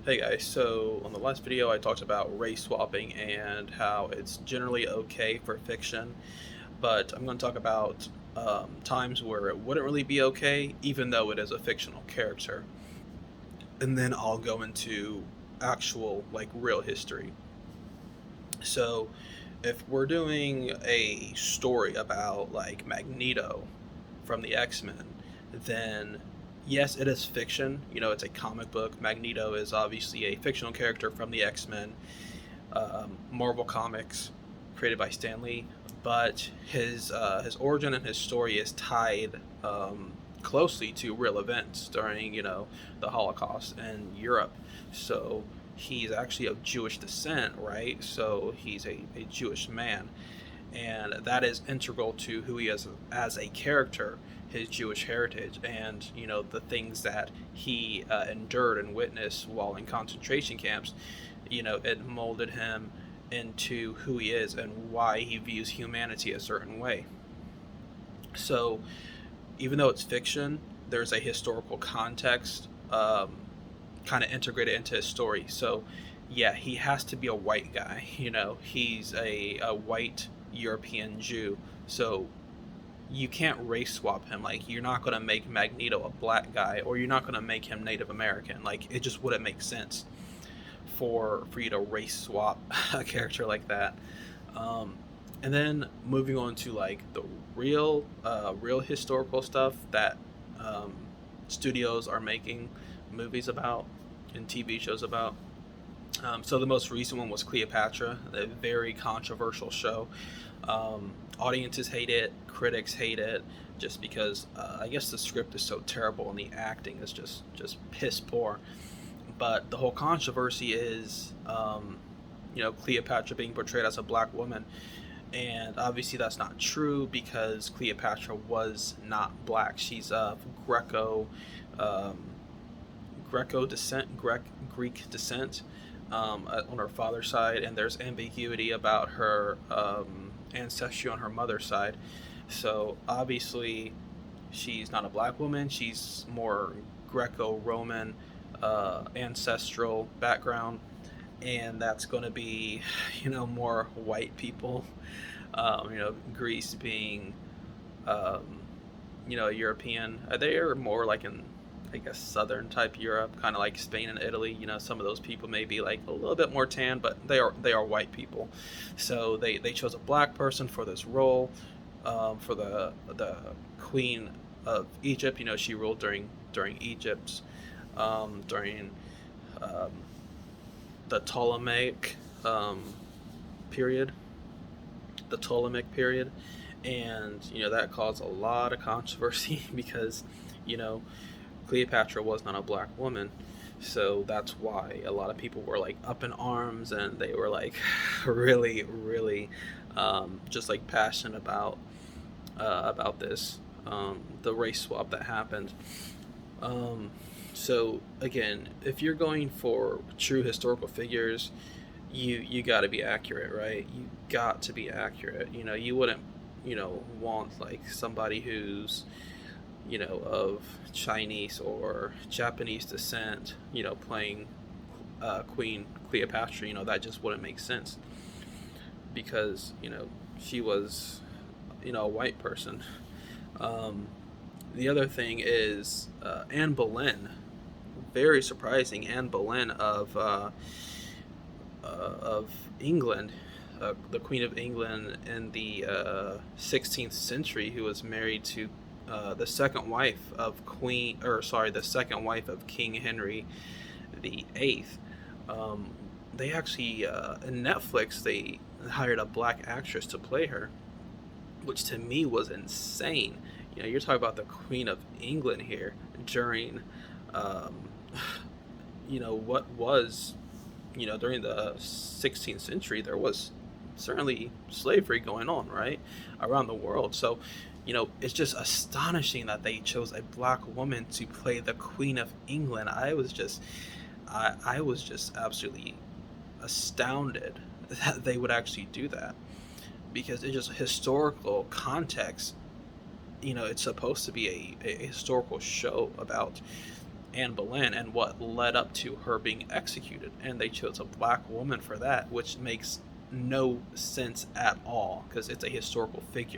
Hey guys, so on the last video I talked about race swapping and how it's generally okay for fiction, but I'm going to talk about times where it wouldn't really be okay, even though it is a fictional character. And then I'll go into actual, like, real history. So if we're doing a story about, like, Magneto from the X-Men, then yes, it is fiction. It's a comic book. Magneto is obviously a fictional character from the X-Men, Marvel Comics, created by Stan Lee, but his origin and his story is tied closely to real events during the Holocaust in Europe. So he's actually of Jewish descent, right? So he's a Jewish man, and that is integral to who he is as a character, his Jewish heritage, and the things that he endured and witnessed while in concentration camps. It molded him into who he is and why he views humanity a certain way. So even though it's fiction, there's a historical context kind of integrated into his story. So yeah, he has to be a white guy. He's a white European Jew. So you can't race swap him. Like, you're not going to make Magneto a black guy, or you're not going to make him Native American. Like, it just wouldn't make sense for you to race swap a character like that. Um, and then moving on to, like, the real historical stuff that um, studios are making movies about and TV shows about. So the most recent one was Cleopatra, a very controversial show. Audiences hate it, critics hate it, just because I guess the script is so terrible and the acting is just piss poor. But the whole controversy is, Cleopatra being portrayed as a black woman, and obviously that's not true because Cleopatra was not black. She's of um, Greco descent, Greek descent, on her father's side, and there's ambiguity about her ancestry on her mother's side. So obviously, she's not a black woman. She's more Greco-Roman ancestral background, and that's going to be, more white people. Greece being, um, European. They are more like in, I guess, southern type Europe, kind of like Spain and Italy. Some of those people may be like a little bit more tan, but they are white people. So they chose a black person for this role, for the queen of Egypt. She ruled during Egypt, during um, the um, period, the Ptolemaic period, and that caused a lot of controversy because you know Cleopatra was not a black woman. So that's why a lot of people were like up in arms, and they were like really, really just like passionate about this, the race swap that happened. Um, so again, if you're going for true historical figures, you got to be accurate, right? You got to be accurate. You wouldn't want like somebody who's of Chinese or Japanese descent, playing Queen Cleopatra. That just wouldn't make sense because she was a white person. Um, the other thing is Anne Boleyn. Very surprising, Anne Boleyn of England, the Queen of England in the 16th century, who was married to the second wife of the second wife of King Henry VIII. They actually in Netflix they hired a black actress to play her, which to me was insane. You're talking about the Queen of England here during, um, what was, during the 16th century, there was certainly slavery going on, right, around the world. So, it's just astonishing that they chose a black woman to play the Queen of England. I was just absolutely astounded that they would actually do that because it's just historical context. It's supposed to be a historical show about Anne Boleyn and what led up to her being executed, and they chose a black woman for that, which makes no sense at all because it's a historical figure.